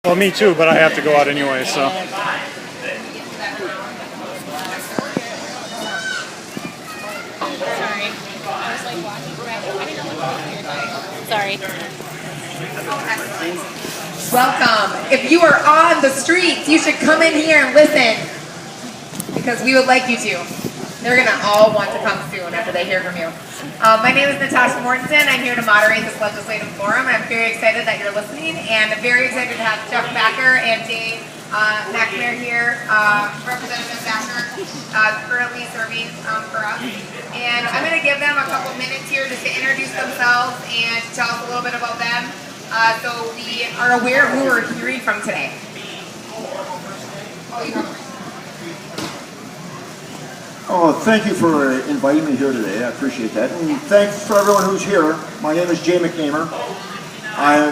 Well, me too, but I have to go out anyway, so. Sorry. Welcome. If you are on the streets, you should come in here and listen, because we would like you to. They're going to all want to come soon after they hear from you. My name is Natasha Mortensen. I'm here to moderate this legislative forum. I'm very excited that you're listening, and I'm very excited to have Jeff Backer and Dave McNamara here, Representative Backer, currently serving for us. And I'm going to give them a couple minutes here just to introduce themselves and to tell us a little bit about them, so we are aware of who we're hearing from today. Oh, thank you for inviting me here today. I appreciate that. And thanks for everyone who's here. My name is Jay McNamara. I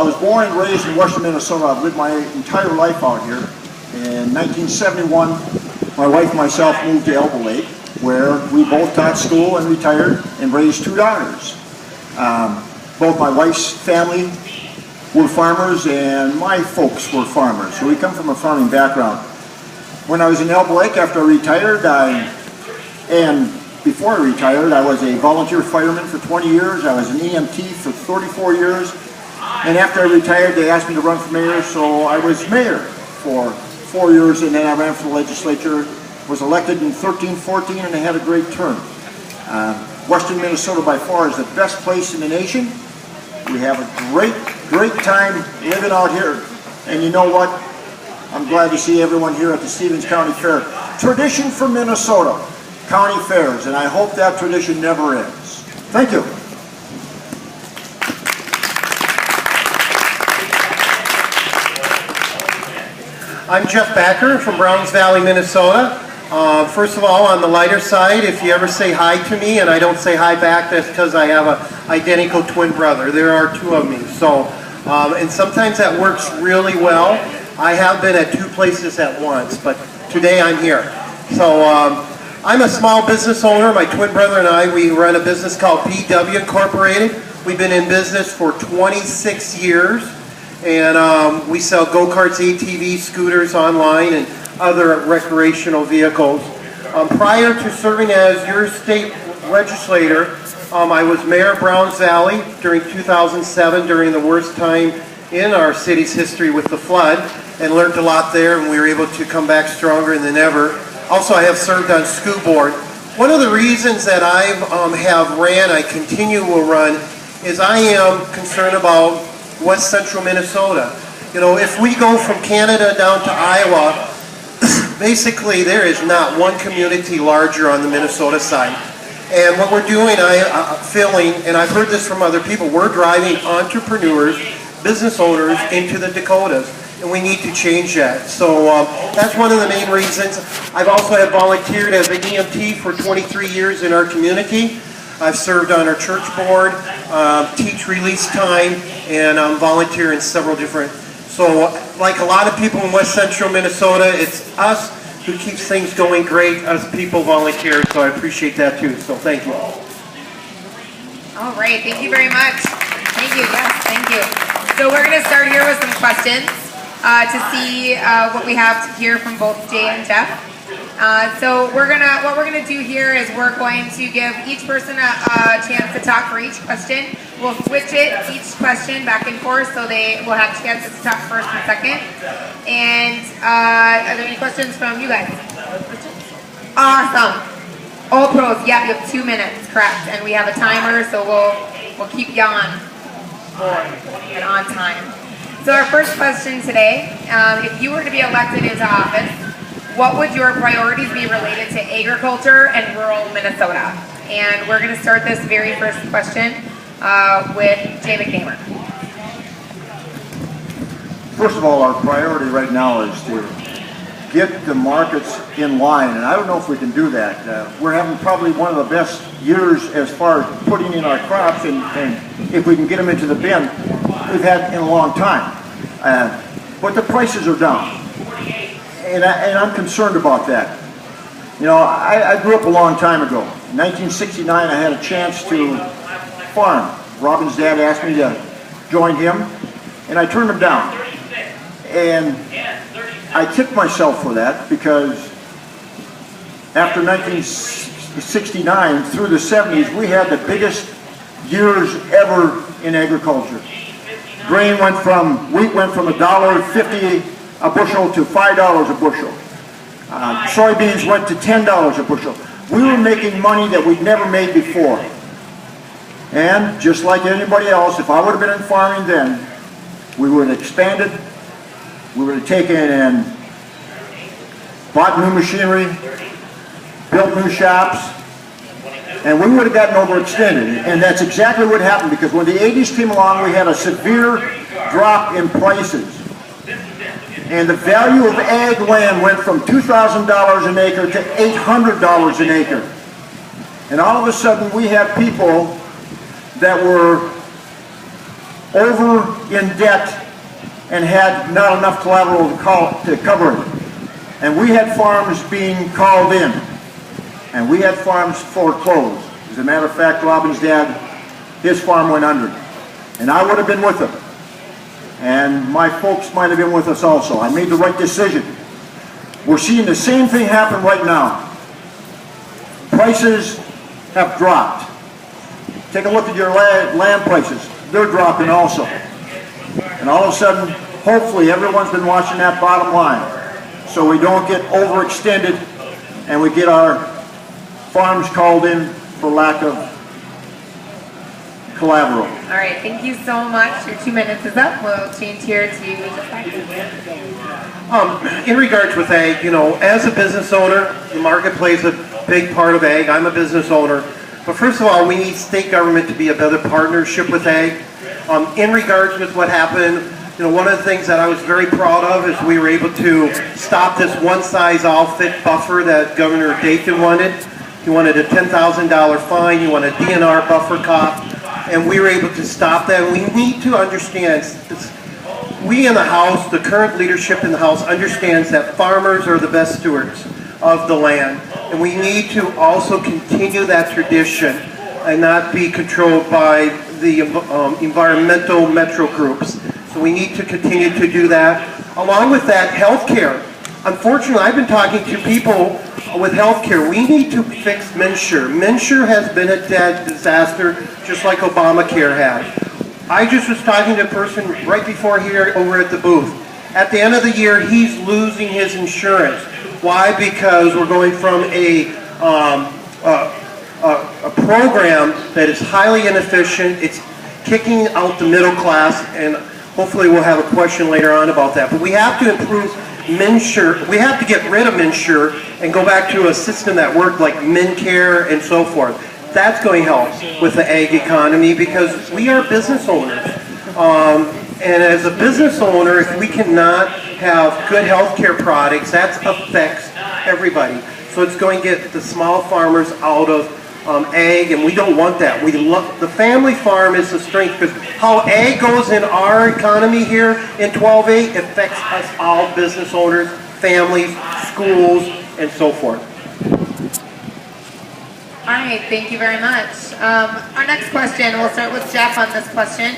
was born and raised in western Minnesota. I've lived my entire life out here. In 1971, my wife and myself moved to Elbow Lake, where we both taught school and retired and raised 2 daughters. Both my wife's family were farmers and my folks were farmers. So we come from a farming background. When I was in Elbow Lake, after I retired, and before I retired, I was a volunteer fireman for 20 years. I was an EMT for 34 years. And after I retired, they asked me to run for mayor, so I was mayor for 4 years, and then I ran for the legislature, was elected in 13-14, and I had a great term. Western Minnesota by far is the best place in the nation. We have a great time living out here. And you know what? I'm glad to see everyone here at the Stevens County Fair. Tradition for Minnesota, county fairs, and I hope that tradition never ends. Thank you. I'm Jeff Backer from Browns Valley, Minnesota. First of all, on the lighter side, if you ever say hi to me and I don't say hi back, that's because I have an identical twin brother. There are 2 of me. So, and sometimes that works really well. I have been at 2 places at once, but today I'm here. So I'm a small business owner. My twin brother and I, we run a business called BW Incorporated. We've been in business for 26 years, and we sell go-karts, ATVs, scooters online, and other recreational vehicles. Prior to serving as your state legislator, I was mayor of Browns Valley during 2007, during the worst time in our city's history with the flood, and learned a lot there, and we were able to come back stronger than ever. Also, I have served on school board. One of the reasons that I have ran, I continue to run, is I am concerned about West Central Minnesota. You know, if we go from Canada down to Iowa, basically there is not one community larger on the Minnesota side. And what we're doing, feeling, and I've heard this from other people, we're driving entrepreneurs, business owners into the Dakotas, and we need to change that. So that's one of the main reasons. I've also have volunteered as an EMT for 23 years in our community. I've served on our church board, teach release time, and volunteer in several different. So like a lot of people in West Central Minnesota, it's us who keeps things going great, us people volunteer, so I appreciate that too. So thank you. All right, thank you very much. Thank you, yes, thank you. So we're going to start here with some questions to see what we have to hear from both Jay and Jeff. So what we're gonna do here is we're going to give each person a chance to talk for each question. We'll switch each question back and forth, so they will have chances to talk first and second. And are there any questions from you guys? Awesome. All pros. Yeah, you have 2 minutes, correct? And we have a timer, so we'll keep you on board and on time. So our first question today: if you were to be elected into office, what would your priorities be related to agriculture and rural Minnesota? And we're going to start this very first question with Jay McNamara. First of all, our priority right now is to get the markets in line, and I don't know if we can do that. We're having probably one of the best years as far as putting in our crops, and if we can get them into the bin, we've had in a long time. But the prices are down. And I'm concerned about that. You know, I grew up a long time ago. In 1969, I had a chance to farm. Robin's dad asked me to join him, and I turned him down. And I kicked myself for that because after 1969 through the 70s, we had the biggest years ever in agriculture. Wheat went from $1.50 a bushel to $5 a bushel. Soybeans went to $10 a bushel. We were making money that we'd never made before. And just like anybody else, if I would have been in farming then, we would have expanded, we would have taken and bought new machinery, built new shops, and we would have gotten overextended. And that's exactly what happened, because when the 80s came along, we had a severe drop in prices. And the value of ag land went from $2,000 an acre to $800 an acre. And all of a sudden we had people that were over in debt and had not enough collateral to cover it. And we had farms being called in. And we had farms foreclosed. As a matter of fact, Robin's dad, his farm went under. And I would have been with him. And my folks might have been with us also. I made the right decision. We're seeing the same thing happen right now. Prices have dropped. Take a look at your land prices. They're dropping also. And all of a sudden, hopefully everyone's been watching that bottom line so we don't get overextended and we get our farms called in for lack of collateral. All right, thank you so much. Your 2 minutes is up. We'll change here to in regards with ag, you know, as a business owner, the market plays a big part of ag. I'm a business owner. But first of all, we need state government to be a better partnership with ag. In regards with what happened, you know, one of the things that I was very proud of is we were able to stop this one-size-all-fit buffer that Governor Dayton wanted. He wanted a $10,000 fine, he wanted a DNR buffer cop, and we were able to stop that. And we need to understand, we in the House, the current leadership in the House understands that farmers are the best stewards of the land. And we need to also continue that tradition and not be controlled by the environmental metro groups. So we need to continue to do that. Along with that, healthcare. Unfortunately, I've been talking to people with healthcare. We need to fix MNsure. MNsure has been a dead disaster, just like Obamacare had. I just was talking to a person right before here over at the booth. At the end of the year, he's losing his insurance. Why? Because we're going from a program that is highly inefficient. It's kicking out the middle class, and hopefully we'll have a question later on about that. But we have to improve MNsure. We have to get rid of MNsure and go back to a system that worked like MNCare and so forth. That's going to help with the ag economy because we are business owners. And as a business owner, if we cannot have good healthcare products, that affects everybody. So it's going to get the small farmers out of ag, and we don't want that. We love the family farm is the strength because how ag goes in our economy here in 12A affects us all business owners, families, schools, and so forth. All right, thank you very much. Our next question, we'll start with Jeff on this question.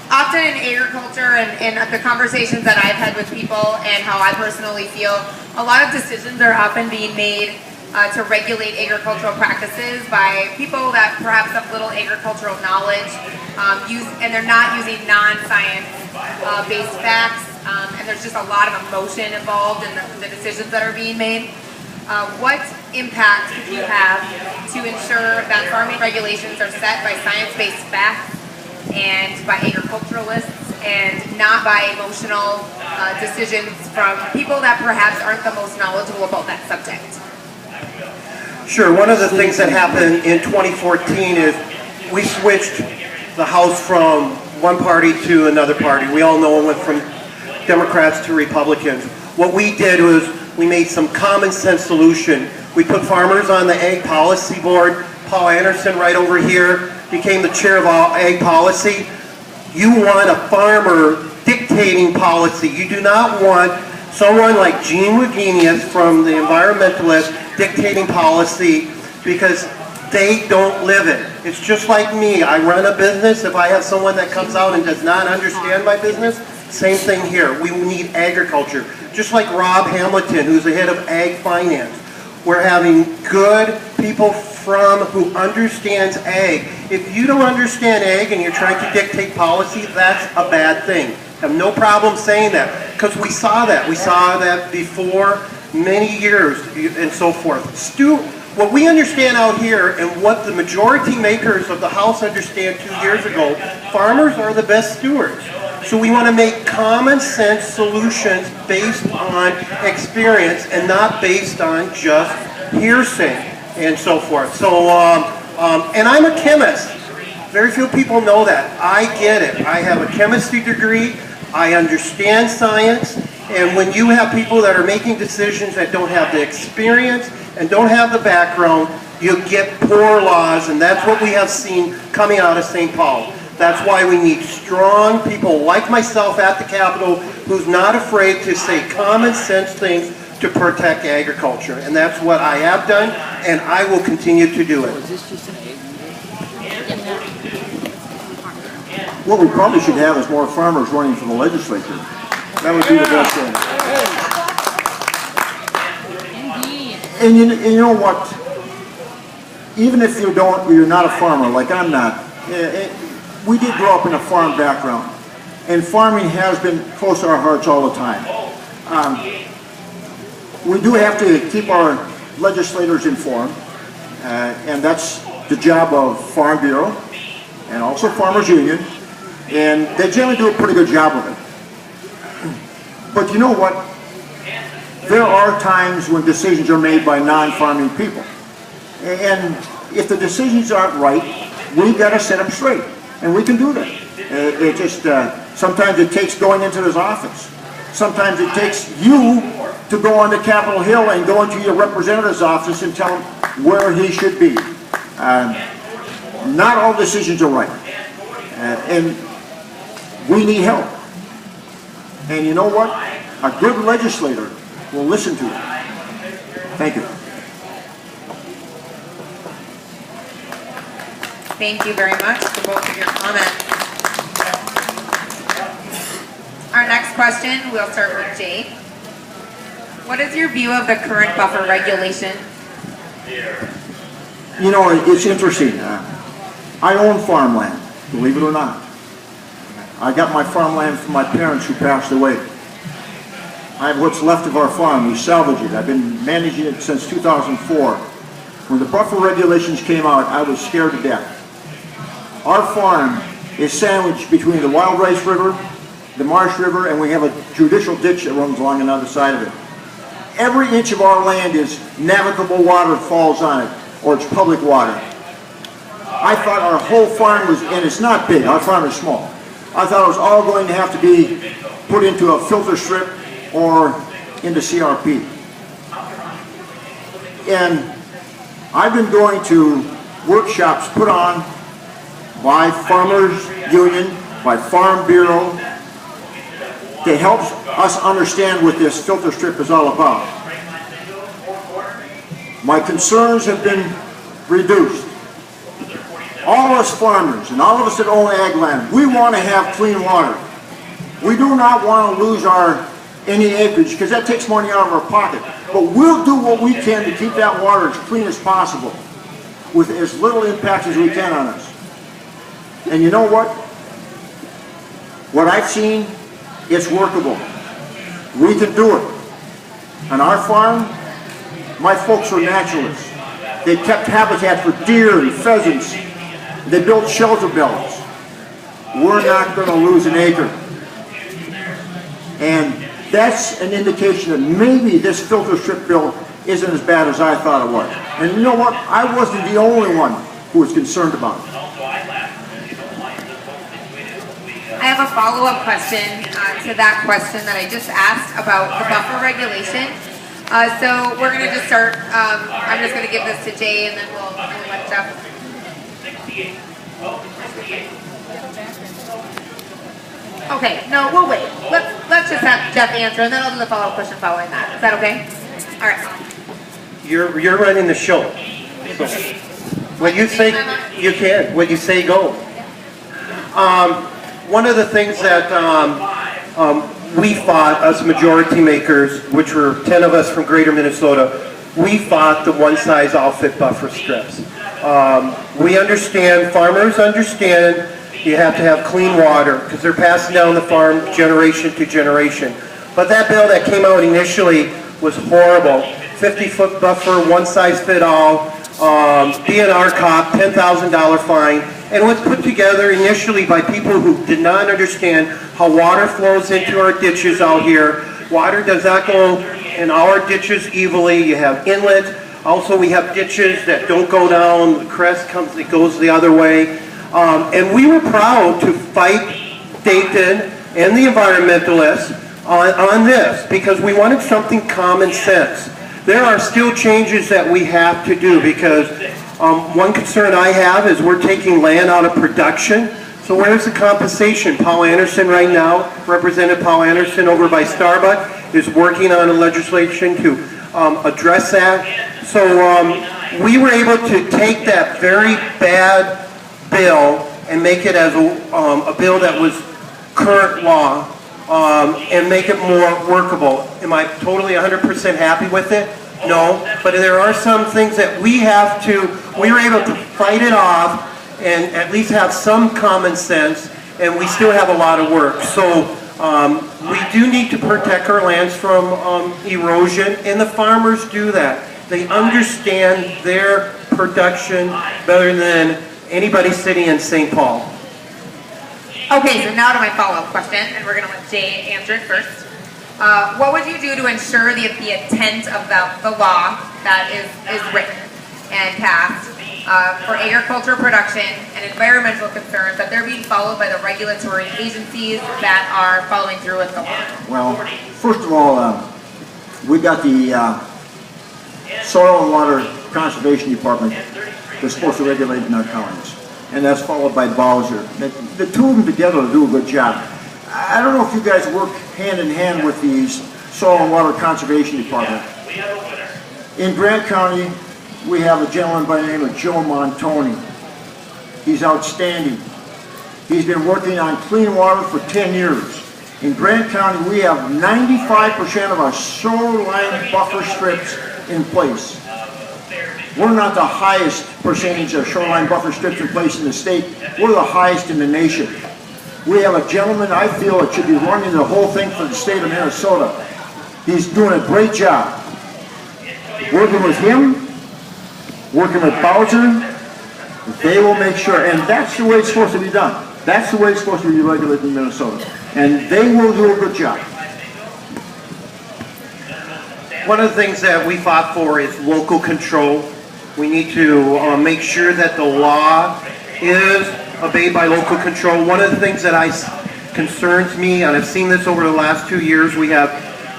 Often in agriculture and the conversations that I've had with people and how I personally feel, a lot of decisions are often being made to regulate agricultural practices by people that perhaps have little agricultural knowledge, and they're not using non-science based facts, and there's just a lot of emotion involved in the decisions that are being made. What impact could you have to ensure that farming regulations are set by science-based facts and by agriculturalists and not by emotional decisions from people that perhaps aren't the most knowledgeable about that subject? Sure. One of the things that happened in 2014 is we switched the House from one party to another party. We all know it went from Democrats to Republicans. What we did was we made some common sense solution. We put farmers on the Ag Policy Board. Paul Anderson right over here became the chair of all ag policy. You want a farmer dictating policy. You do not want someone like Gene Wagenius from the environmentalists dictating policy because they don't live it. It's just like me. I run a business. If I have someone that comes out and does not understand my business, Same thing here. We need agriculture. Just like Rob Hamilton, who's the head of Ag Finance. We're having good people who understands ag. If you don't understand ag and you're trying to dictate policy, that's a bad thing. I have no problem saying that, because we saw that. We saw that before many years and so forth. What we understand out here and what the majority makers of the House understand 2 years ago, farmers are the best stewards. So we want to make common sense solutions based on experience and not based on just hearsay and so forth. So, and I'm a chemist. Very few people know that. I get it. I have a chemistry degree. I understand science. And when you have people that are making decisions that don't have the experience and don't have the background, you get poor laws, and that's what we have seen coming out of St. Paul. That's why we need strong people like myself at the Capitol who's not afraid to say common sense things to protect agriculture. And that's what I have done, and I will continue to do it. What we probably should have is more farmers running for the legislature. That would be the best thing. And you know what? Even if you're not a farmer, like I'm not, we did grow up in a farm background. And farming has been close to our hearts all the time. We do have to keep our legislators informed, and that's the job of Farm Bureau and also Farmers Union, and they generally do a pretty good job of it. But you know what? There are times when decisions are made by non-farming people, and if the decisions aren't right, we've got to set them straight, and we can do that. It just sometimes it takes going into his office. Sometimes it takes you to go on to Capitol Hill and go into your representative's office and tell him where he should be. Not all decisions are right. And we need help. And you know what? A good legislator will listen to you. Thank you. Thank you very much for both of your comments. Our next question, we'll start with Jay. What is your view of the current buffer regulation? You know, it's interesting. I own farmland, believe it or not. I got my farmland from my parents who passed away. I have what's left of our farm. We salvage it. I've been managing it since 2004. When the buffer regulations came out, I was scared to death. Our farm is sandwiched between the Wild Rice River, the Marsh River, and we have a judicial ditch that runs along another side of it. Every inch of our land is navigable water falls on it, or it's public water. I thought our whole farm was, and it's not big, our farm is small. I thought it was all going to have to be put into a filter strip or into CRP. And I've been going to workshops put on by Farmers Union, by Farm Bureau, to help us understand what this filter strip is all about. My concerns have been reduced. All of us farmers and all of us that own ag land, we want to have clean water. We do not want to lose any acreage because that takes money out of our pocket. But we'll do what we can to keep that water as clean as possible with as little impact as we can on us. And you know what? What I've seen, it's workable. We can do it. On our farm, my folks were naturalists. They kept habitat for deer and pheasants. They built shelter belts. We're not going to lose an acre. And that's an indication that maybe this filter strip bill isn't as bad as I thought it was. And you know what? I wasn't the only one who was concerned about it. I have a follow-up question to that question that I just asked about the buffer regulation. So we're going to just start, I'm just going to give this to Jay and then we'll let Jeff. Okay, no, we'll wait. Let's just have Jeff answer and then I'll do the follow-up question following that. Is that okay? All right. You're running the show. So what you say, you can. What you say, go. One of the things that we fought, us majority makers, which were 10 of us from Greater Minnesota, we fought the one-size-all-fit buffer strips. We understand, farmers understand, you have to have clean water because they're passing down the farm generation to generation. But that bill that came out initially was horrible. 50-foot buffer, one-size-fit-all, DNR cop, $10,000 fine, and was put together initially by people who did not understand how water flows into our ditches out here. Water does not go in our ditches evilly. You have inlets. Also, we have ditches that don't go down. The crest comes, it goes the other way. And we were proud to fight Dayton and the environmentalists on this because we wanted something common sense. There are still changes that we have to do because one concern I have is we're taking land out of production. So where's the compensation? Paul Anderson right now, Representative Paul Anderson over by Starbuck, is working on a legislation to address that. So we were able to take that very bad bill and make it as a bill that was current law and make it more workable. Am I totally 100% happy with it? No, but there are some things that we were able to fight it off and at least have some common sense, and we still have a lot of work. So we do need to protect our lands from erosion, and the farmers do that. They understand their production better than anybody sitting in St. Paul. Okay, so now to my follow-up question, and we're going to let Jay answer it first. What would you do to ensure the intent of the law that is written and passed for agricultural production and environmental concerns, that they're being followed by the regulatory agencies that are following through with the law? Well, first of all, we got the Soil and Water Conservation Department that's supposed to regulate in our counties, and that's followed by Bowser. The two of them together do a good job. I don't know if you guys work hand in hand with the Soil and Water Conservation Department. In Grant County, we have a gentleman by the name of Joe Montoni. He's outstanding. He's been working on clean water for 10 years. In Grant County, we have 95% of our shoreline buffer strips in place. We're not the highest percentage of shoreline buffer strips in place in the state. We're the highest in the nation. We have a gentleman I feel that should be running the whole thing for the state of Minnesota. He's doing a great job. Working with him, working with Bowser, they will make sure, and that's the way it's supposed to be done. That's the way it's supposed to be regulated in Minnesota. And they will do a good job. One of the things that we fought for is local control. We need to make sure that the law is obeyed by local control. One of the things that concerns me, and I've seen this over the last 2 years, we have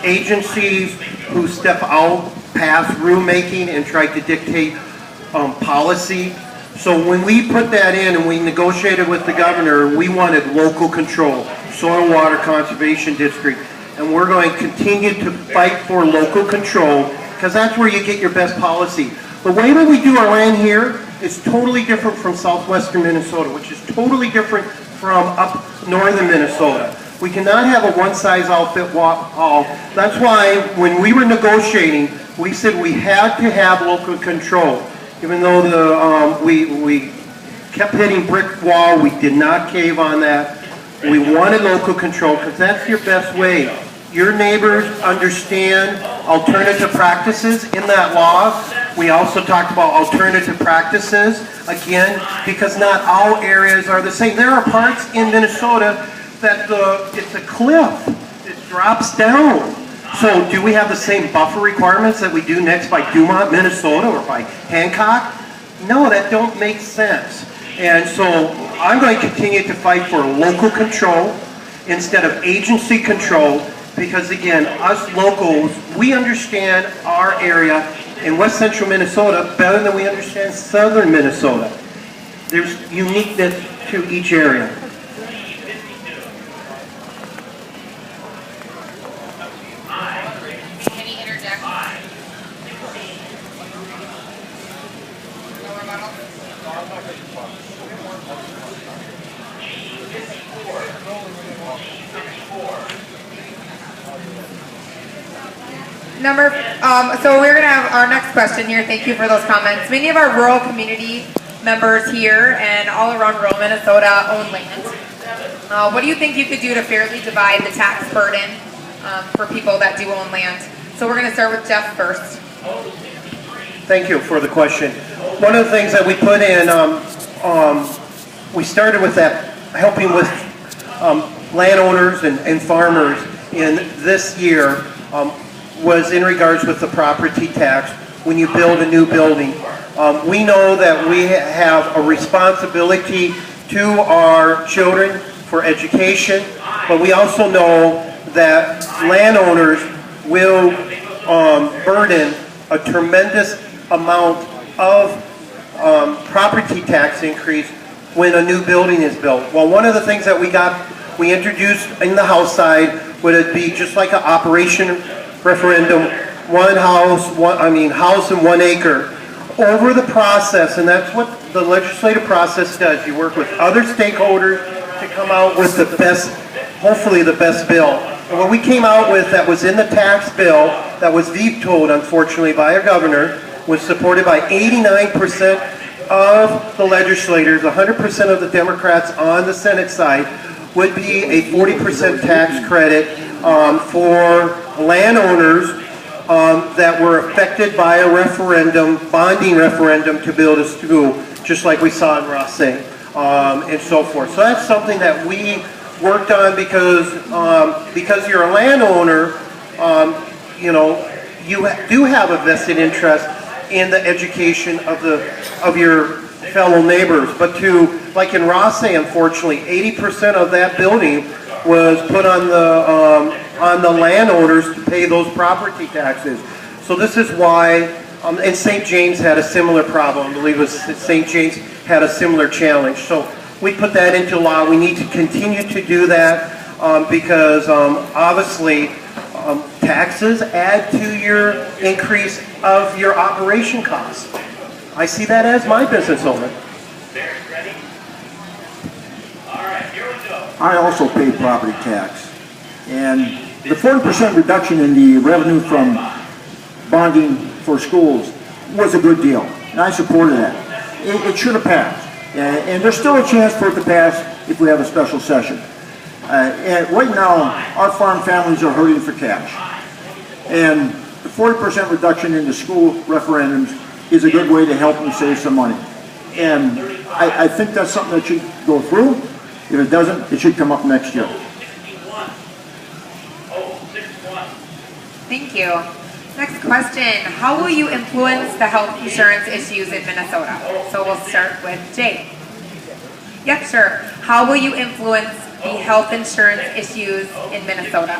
agencies who step out past rulemaking and try to dictate policy. So when we put that in and we negotiated with the governor, we wanted local control, soil water conservation district, and we're going to continue to fight for local control because that's where you get your best policy. The way that we do our land here is totally different from southwestern Minnesota, which is totally different from up northern Minnesota. We cannot have a one-size-all-fit-all. That's why when we were negotiating, we said we had to have local control. Even though we kept hitting brick wall, we did not cave on that. We wanted local control because that's your best way. Your neighbors understand alternative practices in that law. We also talked about alternative practices, again, because not all areas are the same. There are parts in Minnesota that it's a cliff. It drops down. So do we have the same buffer requirements that we do next by Dumont, Minnesota, or by Hancock? No, that don't make sense. And so I'm going to continue to fight for local control instead of agency control because, again, us locals, we understand our area in west central Minnesota better than we understand southern Minnesota. There's uniqueness to each area. Any interjections? No rebuttal? So we're going to have our next question here. Thank you for those comments. Many of our rural community members here and all around rural Minnesota own land. What do you think you could do to fairly divide the tax burden for people that do own land? So we're going to start with Jeff first. Thank you for the question. One of the things that we put in, we started with that, helping with landowners and farmers in this year, was in regards with the property tax when you build a new building. We know that we have a responsibility to our children for education, but we also know that landowners will burden a tremendous amount of property tax increase when a new building is built. Well, one of the things that we introduced in the House side would it be just like an operation referendum, house in 1 acre. Over the process, and that's what the legislative process does. You work with other stakeholders to come out with the best, hopefully the best bill. And what we came out with that was in the tax bill, that was vetoed unfortunately by our governor, was supported by 89% of the legislators, 100% of the Democrats on the Senate side, would be a 40% tax credit for landowners that were affected by a referendum, bonding referendum to build a school, just like we saw in Rosset, and so forth. So that's something that we worked on because you're a landowner, you do have a vested interest in the education of your fellow neighbors. But like in Rosset, unfortunately, 80% of that building was put on the landowners to pay those property taxes. So this is why, and St. James had a similar problem. I believe it was St. James had a similar challenge. So we put that into law. We need to continue to do that because obviously taxes add to your increase of your operation costs. I see that as my business owner. I also pay property tax, and the 40% reduction in the revenue from bonding for schools was a good deal, and I supported that. It should have passed, and there's still a chance for it to pass if we have a special session. And right now, our farm families are hurting for cash, and the 40% reduction in the school referendums is a good way to help them save some money. And I think that's something that should go through. If it doesn't, it should come up next year. Thank you. Next question. How will you influence the health insurance issues in Minnesota? So we'll start with Jay. Yep, sure. How will you influence the health insurance issues in Minnesota?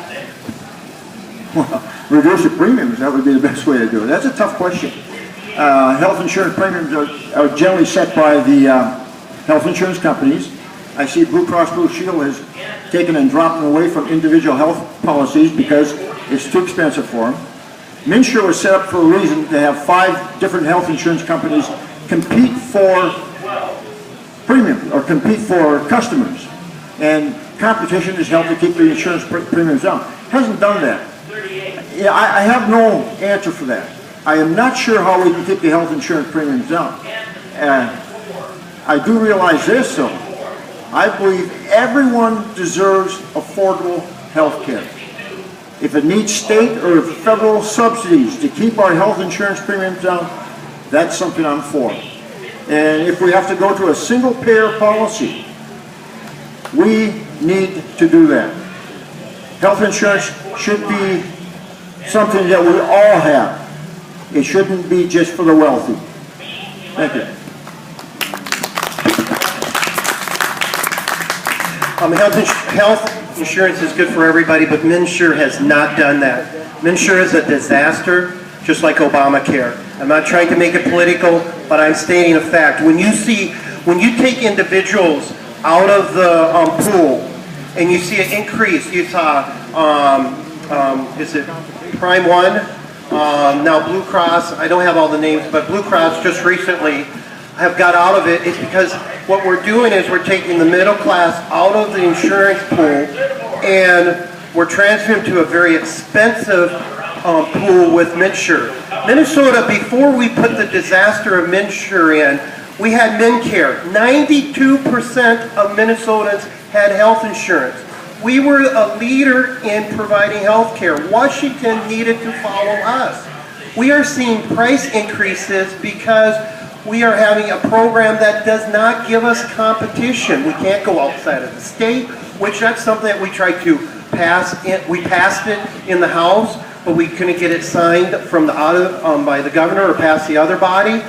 Well, reduce the premiums, that would be the best way to do it. That's a tough question. Health insurance premiums are generally set by the health insurance companies. I see Blue Cross Blue Shield has taken and dropped them away from individual health policies because it's too expensive for them. MNsure was set up for a reason to have 5 different health insurance companies compete for premiums or compete for customers. And competition has helped to keep the insurance premiums down. Hasn't done that. Yeah, I have no answer for that. I am not sure how we can keep the health insurance premiums down. I do realize this, though. I believe everyone deserves affordable health care. If it needs state or federal subsidies to keep our health insurance premiums down, that's something I'm for. And if we have to go to a single payer policy, we need to do that. Health insurance should be something that we all have. It shouldn't be just for the wealthy. Thank you. Health insurance is good for everybody, but MNsure has not done that. MNsure is a disaster, just like Obamacare. I'm not trying to make it political, but I'm stating a fact. When you take individuals out of the pool, and you see an increase, you saw, is it Prime One? Now Blue Cross, I don't have all the names, but Blue Cross just recently have got out of it. It's because what we're doing is we're taking the middle class out of the insurance pool and we're transferring to a very expensive pool with MNsure. Minnesota, before we put the disaster of MNsure in, we had MnCare. 92% of Minnesotans had health insurance. We were a leader in providing health care. Washington needed to follow us. We are seeing price increases because we are having a program that does not give us competition. We can't go outside of the state, which that's something that we tried to pass. We passed it in the House, but we couldn't get it signed from the by the governor or pass the other body.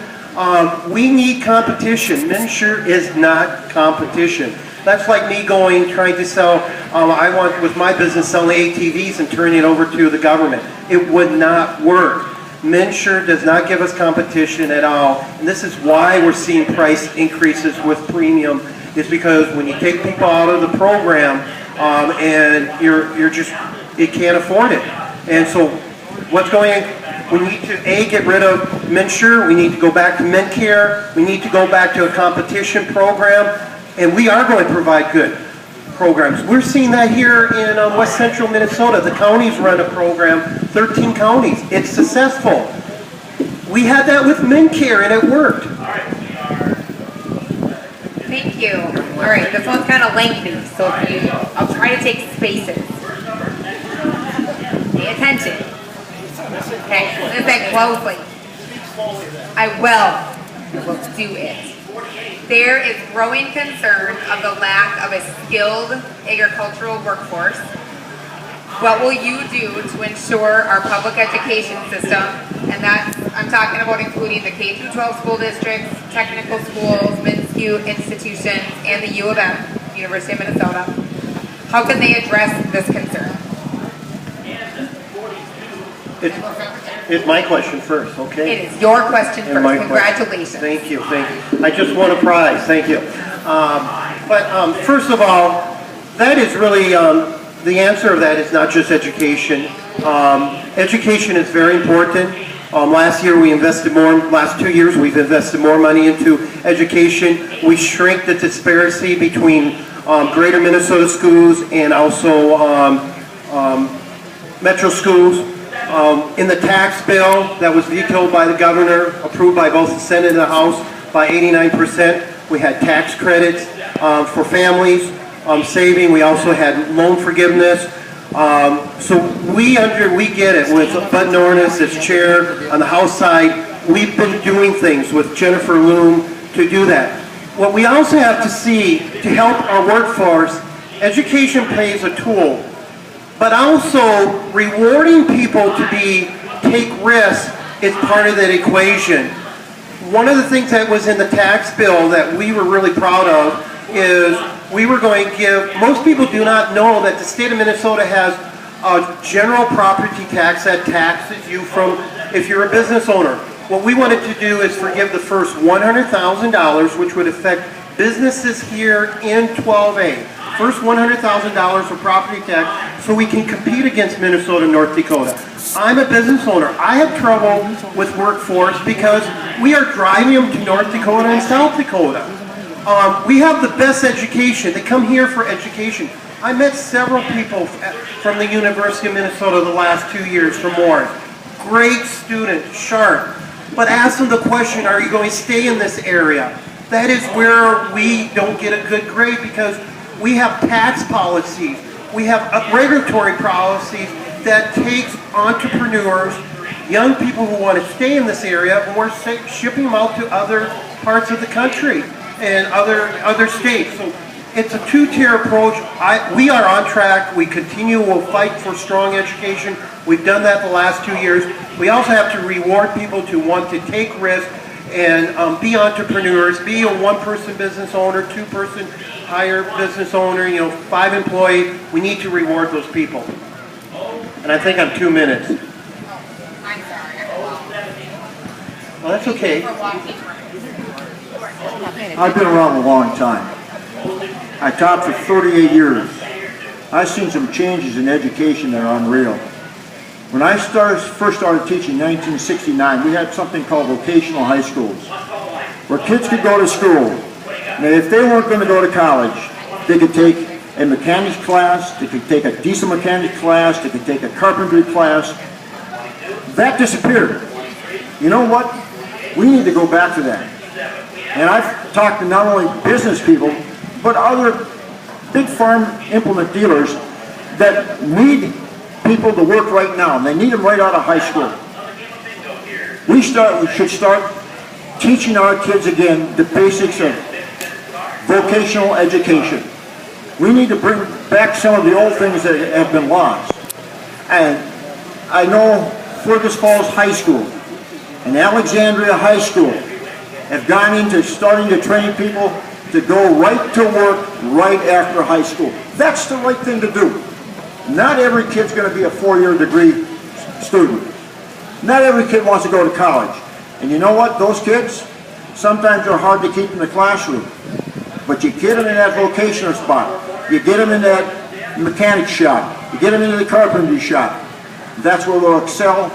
We need competition. MNsure is not competition. That's like me trying to sell, with my business selling ATVs and turning it over to the government. It would not work. MNsure does not give us competition at all, and this is why we're seeing price increases with premium, is because when you take people out of the program, and you can't afford it. And so what's going on? We need to, get rid of MNsure, we need to go back to MnCare, we need to go back to a competition program, and we are going to provide good programs. We're seeing that here in West Central Minnesota. The counties run a program, 13 counties. It's successful. We had that with MnCare and it worked. Thank you. All right, this one's kind of lengthy, so I'll try to take spaces. Pay attention. Okay, listen closely. I will do it. There is growing concern of the lack of a skilled agricultural workforce. What will you do to ensure our public education system, and that's, I'm talking about including the K-12 school districts, technical schools, MnSCU institutions, and the U of M, University of Minnesota. How can they address this concern? It's my question first, okay? It is your question first. Congratulations. Thank you, thank you. I just won a prize, thank you. First of all, that is really, the answer of that is not just education. Education is very important. Last 2 years we've invested more money into education. We shrink the disparity between greater Minnesota schools and also metro schools. In the tax bill that was vetoed by the governor, approved by both the Senate and the House by 89%, we had tax credits for families saving. We also had loan forgiveness. So we get it with Bud Nornis as chair on the House side. We've been doing things with Jennifer Loom to do that. What we also have to see to help our workforce, education plays a tool, but also rewarding people to take risks is part of that equation. One of the things that was in the tax bill that we were really proud of is we were going to give, most people do not know that the state of Minnesota has a general property tax that taxes you from, if you're a business owner. What we wanted to do is forgive the first $100,000, which would affect businesses here in 12A. First $100,000 for property tax so we can compete against Minnesota and North Dakota. I'm a business owner. I have trouble with workforce because we are driving them to North Dakota and South Dakota. We have the best education. They come here for education. I met several people from the University of Minnesota the last 2 years from Warren. Great students, sharp. But ask them the question, are you going to stay in this area? That is where we don't get a good grade because we have tax policies. We have regulatory policies that takes entrepreneurs, young people who want to stay in this area, and we're shipping them out to other parts of the country and other states. So it's a two-tier approach. We are on track. We will fight for strong education. We've done that the last 2 years. We also have to reward people to want to take risks and be entrepreneurs, be a one-person business owner, two-person hire business owner, 5 employees. We need to reward those people. And I think I'm 2 minutes. I'm sorry. Well, that's okay. I've been around a long time. I taught for 38 years. I've seen some changes in education that are unreal. When I first started teaching in 1969, we had something called vocational high schools, where kids could go to school, and if they weren't going to go to college, they could take a mechanics class, they could take a diesel mechanics class, they could take a carpentry class. That disappeared. You know what? We need to go back to that. And I've talked to not only business people, but other big farm implement dealers that need people to work right now, and they need them right out of high school. We should start teaching our kids again the basics of vocational education. We need to bring back some of the old things that have been lost. And I know Fergus Falls High School and Alexandria High School have gone into starting to train people to go right to work right after high school. That's the right thing to do. Not every kid's going to be a four-year degree student. Not every kid wants to go to college. And you know what? Those kids, sometimes they're hard to keep in the classroom. But you get them in that vocational spot. You get them in that mechanic shop. You get them into the carpentry shop. That's where they'll excel.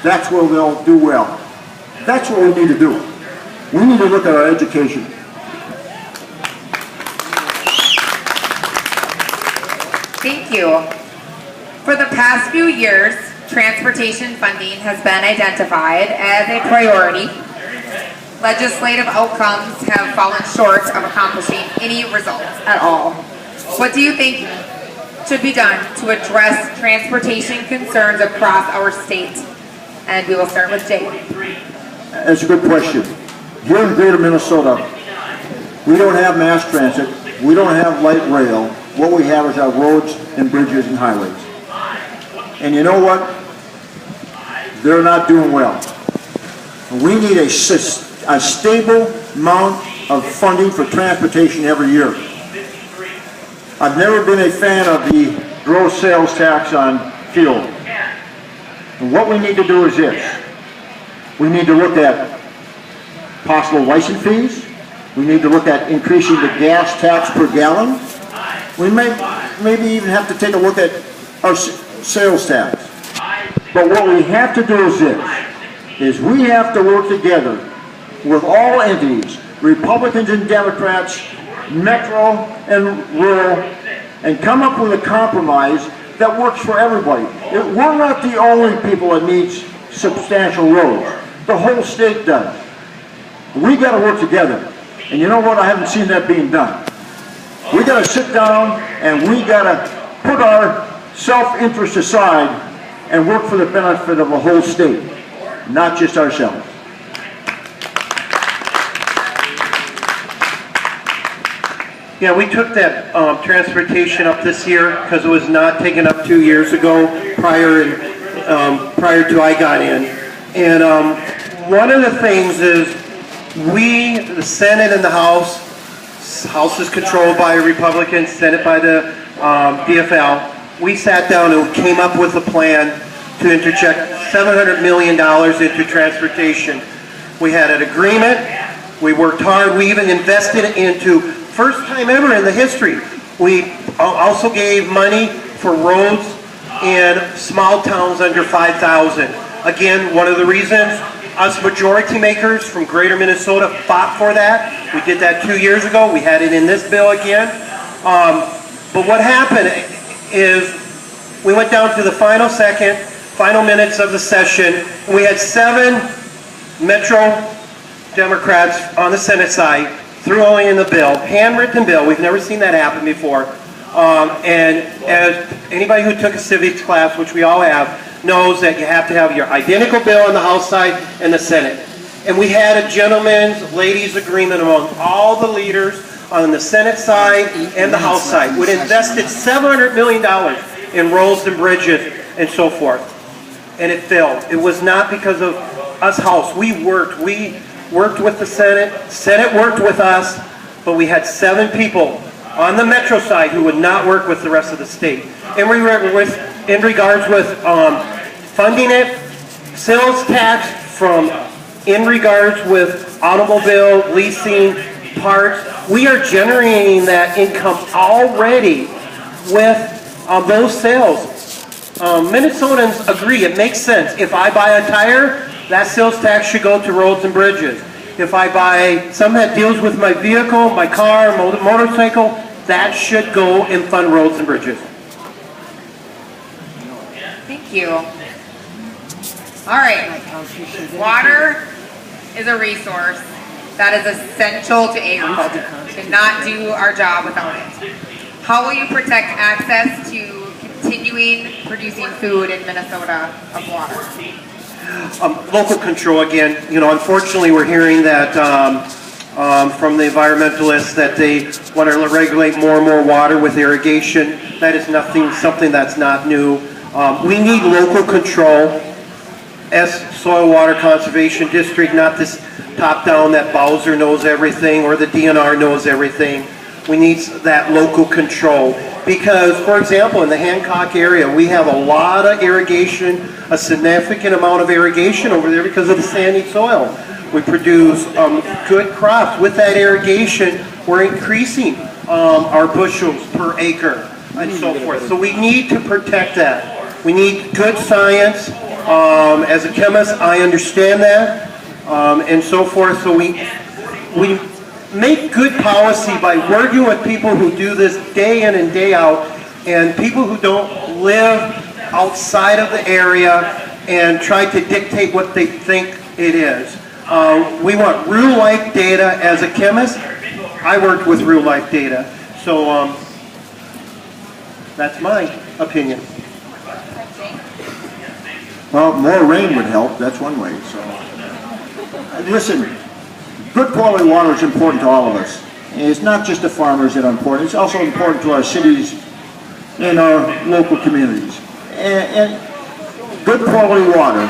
That's where they'll do well. That's what we need to do. We need to look at our education. Thank you. For the past few years, transportation funding has been identified as a priority. Legislative outcomes have fallen short of accomplishing any results at all. What do you think should be done to address transportation concerns across our state? And we will start with Jay. That's a good question. Here in Greater Minnesota, we don't have mass transit. We don't have light rail. What we have is our roads and bridges and highways. And you know what? They're not doing well. We need a stable amount of funding for transportation every year. I've never been a fan of the gross sales tax on fuel. And what we need to do is this. We need to look at possible license fees. We need to look at increasing the gas tax per gallon. We may maybe even have to take a look at our sales tax. But what we have to do is this, is we have to work together with all entities, Republicans and Democrats, metro and rural, and come up with a compromise that works for everybody. We're not the only people that needs substantial roads. The whole state does. We got to work together. And you know what? I haven't seen that being done. We got to sit down and we got to put our self-interest aside and work for the benefit of the whole state, not just ourselves. Yeah, we took that transportation up this year because it was not taken up 2 years ago prior to I got in. And one of the things is we, the Senate and the House is controlled by Republicans, Senate by the DFL. We sat down and came up with a plan to interject $700 million into transportation. We had an agreement. We worked hard. We even invested into, first time ever in the history, we also gave money for roads in small towns under 5,000. Again, one of the reasons us majority makers from Greater Minnesota fought for that. We did that 2 years ago. We had it in this bill again. But what happened is we went down to the final minutes of the session, and we had 7 Metro Democrats on the Senate side throwing in the bill, handwritten bill. We've never seen that happen before. And as anybody who took a civics class, which we all have, knows that you have to have your identical bill on the House side and the Senate. And we had a gentleman's ladies agreement among all the leaders on the Senate side and the House side. We invested $700 million in roads and bridges and so forth. And it failed. It was not because of us House. We worked with the Senate. Senate worked with us, but we had 7 people on the Metro side who would not work with the rest of the state. And in regards with funding it, sales tax in regards with automobile, leasing, parts, we are generating that income already with those sales. Minnesotans agree, it makes sense. If I buy a tire, that sales tax should go to roads and bridges. If I buy something that deals with my vehicle, my car, motorcycle, That should go and fund roads and bridges. Thank you. All right. Water is a resource that is essential to agriculture. We cannot do our job without it. How will you protect access to continuing producing food in Minnesota of water? Local control again. You know, unfortunately, we're hearing that from the environmentalists that they want to regulate more and more water with irrigation. That is something that's not new. We need local control as Soil Water Conservation District, not this top-down that Bowser knows everything or the DNR knows everything. We need that local control because, for example, in the Hancock area, we have a lot of irrigation, a significant amount of irrigation over there because of the sandy soil. We produce good crops. With that irrigation, we're increasing our bushels per acre and so forth. So we need to protect that. We need good science. As a chemist, I understand that and so forth. So we make good policy by working with people who do this day in and day out and people who don't live outside of the area and try to dictate what they think it is. We want real life data. As a chemist, I worked with real life data. So that's my opinion. Well, more rain would help. That's one way. So, listen, good quality water is important to all of us. And it's not just the farmers that are important. It's also important to our cities and our local communities. And good quality water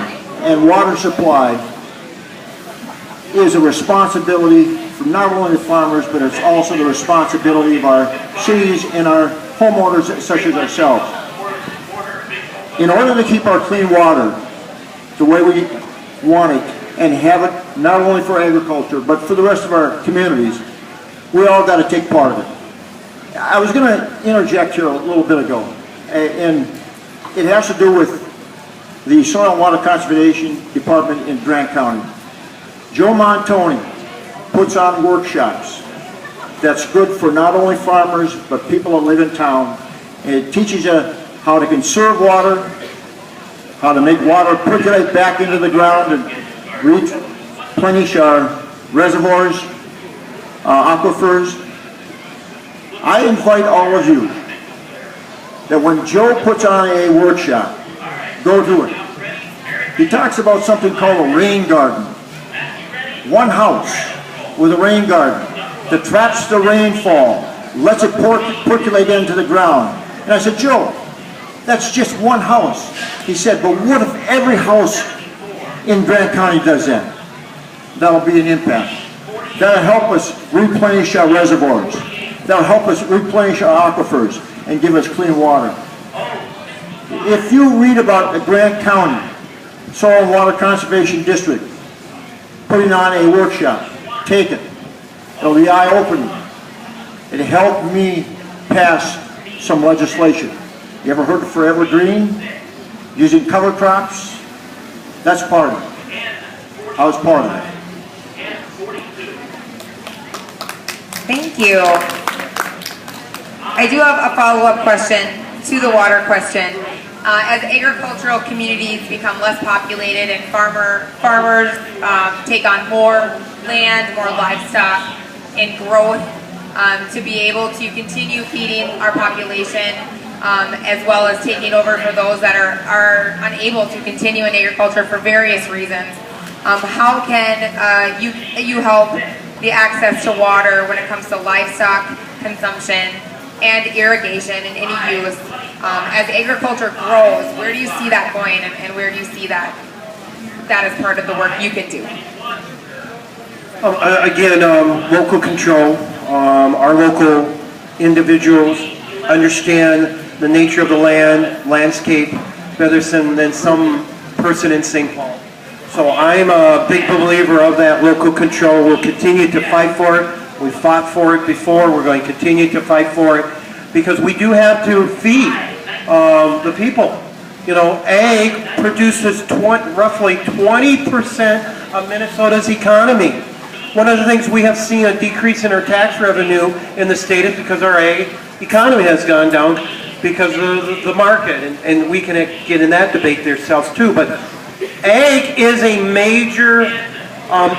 and water supply is a responsibility for not only the farmers, but it's also the responsibility of our cities and our homeowners such as ourselves. In order to keep our clean water the way we want it and have it not only for agriculture but for the rest of our communities, we all got to take part of it. I was going to interject here a little bit ago, and it has to do with the Soil and Water Conservation Department in Grant County. Joe Montoni puts on workshops that's good for not only farmers but people that live in town, and it teaches you how to conserve water, how to make water percolate back into the ground and replenish our reservoirs, aquifers. I invite all of you that when Joe puts on a workshop, go do it. He talks about something called a rain garden. One house with a rain garden that traps the rainfall, lets it percolate into the ground. And I said, Joe, that's just one house. He said, but what if every house in Grant County does that? That'll be an impact. That'll help us replenish our reservoirs. That'll help us replenish our aquifers and give us clean water. If you read about the Grant County Soil and Water Conservation District putting on a workshop, take it. It'll be eye-opening. It helped me pass some legislation. You ever heard of Forever Green? Using cover crops? That's part of it. I was part of it. Thank you. I do have a follow-up question to the water question. As agricultural communities become less populated and farmers take on more land, more livestock, and growth to be able to continue feeding our population as well as taking over for those that are unable to continue in agriculture for various reasons. How can you help the access to water when it comes to livestock consumption and irrigation and any use? As agriculture grows, where do you see that going and where do you see that as part of the work you can do? Again, local control. Our local individuals understand the nature of the landscape better than some person in St. Paul. So I'm a big believer of that local control. We'll continue to fight for it. We fought for it before. We're going to continue to fight for it because we do have to feed the people. You know, ag produces roughly 20% of Minnesota's economy. one of the things we have seen a decrease in our tax revenue in the state is because our ag economy has gone down because of the market, and we can get in that debate themselves too, but ag is a major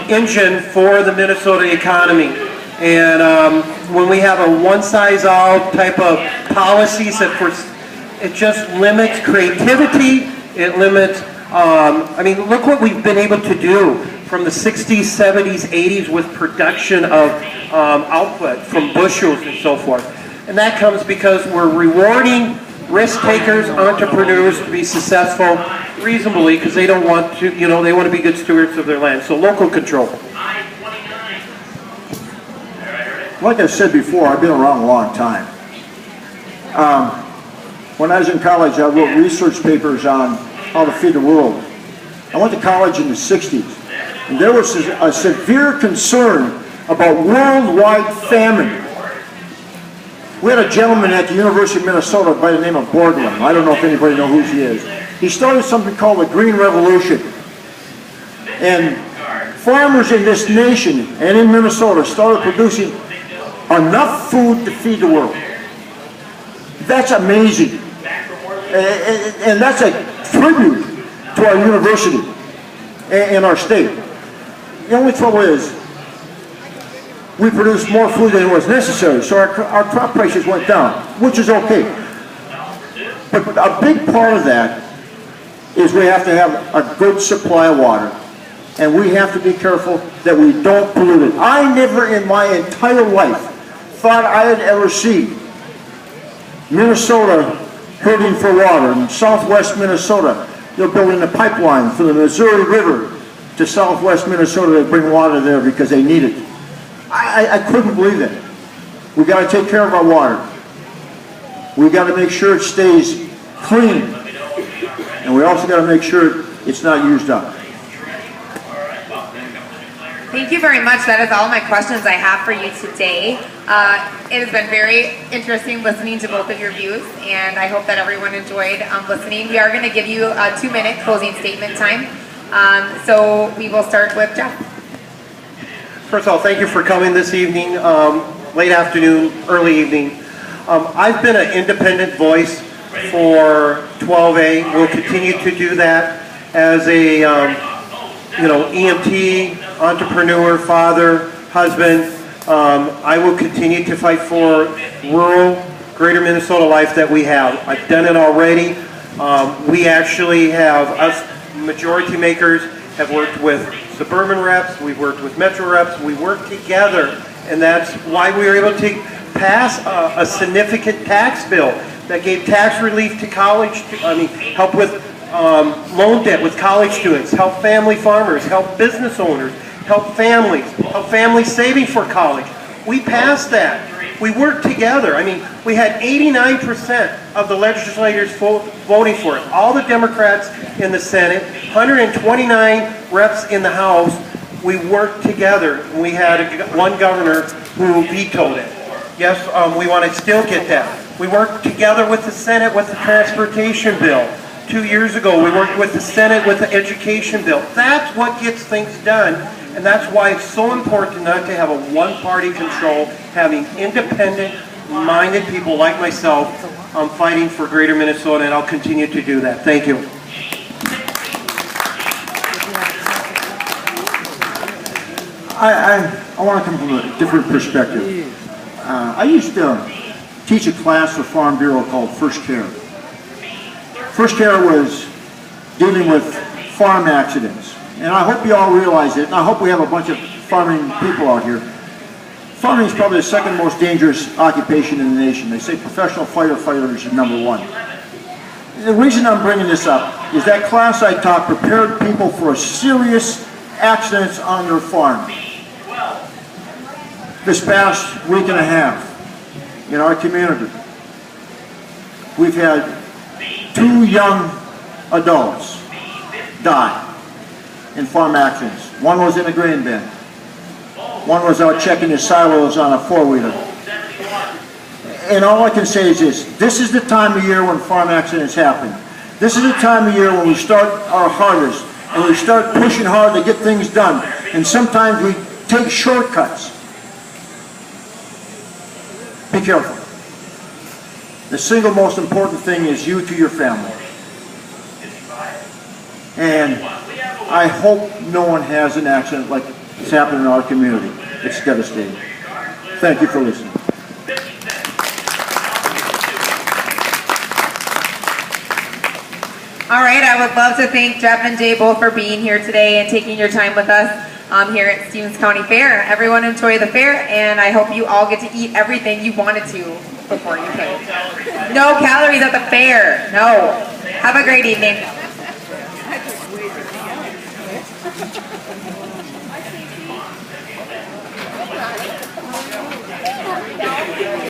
engine for the Minnesota economy. And when we have a one-size-all type of policies, it just limits creativity, it limits, I mean, look what we've been able to do from the 60s, 70s, 80s with production of output from bushels and so forth. And that comes because we're rewarding risk takers, entrepreneurs to be successful reasonably because they don't want to, you know, they want to be good stewards of their land. So local control. Like I said before, I've been around a long time. When I was in college, I wrote research papers on how to feed the world. I went to college in the 60s, and there was a severe concern about worldwide famine. We had a gentleman at the University of Minnesota by the name of Borglum. I don't know if anybody knows who he is. He started something called the Green Revolution. And farmers in this nation and in Minnesota started producing enough food to feed the world. That's amazing. And that's a tribute to our university and our state. The only trouble is, we produced more food than was necessary, so our crop prices went down, which is okay. But a big part of that is we have to have a good supply of water, and we have to be careful that we don't pollute it. I never in my entire life thought I had ever seen Minnesota hurting for water. In southwest Minnesota, they're building a pipeline from the Missouri River to southwest Minnesota to bring water there because they need it. I couldn't believe it. We got to take care of our water. We got to make sure it stays clean, and we also got to make sure it's not used up. Thank you very much. That is all my questions I have for you today. It has been very interesting listening to both of your views, and I hope that everyone enjoyed listening. We are going to give you a 2-minute closing statement time. So we will start with Jeff. First of all, thank you for coming this evening, late afternoon, early evening. I've been an independent voice for 12A. We'll continue to do that as a EMT, entrepreneur, father, husband. I will continue to fight for rural, greater Minnesota life that we have. I've done it already. We actually have, us majority makers, have worked with suburban reps, we've worked with metro reps, we work together, and that's why we were able to pass a significant tax bill that gave tax relief to college, help with loan debt with college students, help family farmers, help business owners, help families saving for college. We passed that. We worked together. I mean, we had 89% of the legislators voting for it. All the Democrats in the Senate, 129 reps in the House. We worked together. We had one governor who vetoed it. Yes, we want to still get that. We worked together with the Senate with the transportation bill. 2 years ago, we worked with the Senate with the education bill. That's what gets things done. And that's why it's so important not to have a one-party control, having independent-minded people like myself fighting for greater Minnesota, and I'll continue to do that. Thank you. I want to come from a different perspective. I used to teach a class for Farm Bureau called First Care. First Care was dealing with farm accidents. And I hope you all realize it, and I hope we have a bunch of farming people out here. Farming is probably the second most dangerous occupation in the nation. They say professional firefighters are number one. The reason I'm bringing this up is that class I taught prepared people for serious accidents on their farm. This past week and a half in our community, we've had 2 young adults die in farm accidents. One was in a grain bin. One was out checking his silos on a 4-wheeler. And all I can say is this is the time of year when farm accidents happen. This is the time of year when we start our harvest and we start pushing hard to get things done. And sometimes we take shortcuts. Be careful. The single most important thing is you to your family. And I hope no one has an accident like it's happened in our community. It's devastating. Thank you for listening. All right, I would love to thank Jeff and Jay both for being here today and taking your time with us here at Stevens County Fair. Everyone enjoy the fair, and I hope you all get to eat everything you wanted to before you came. No calories at the fair. No. Have a great evening.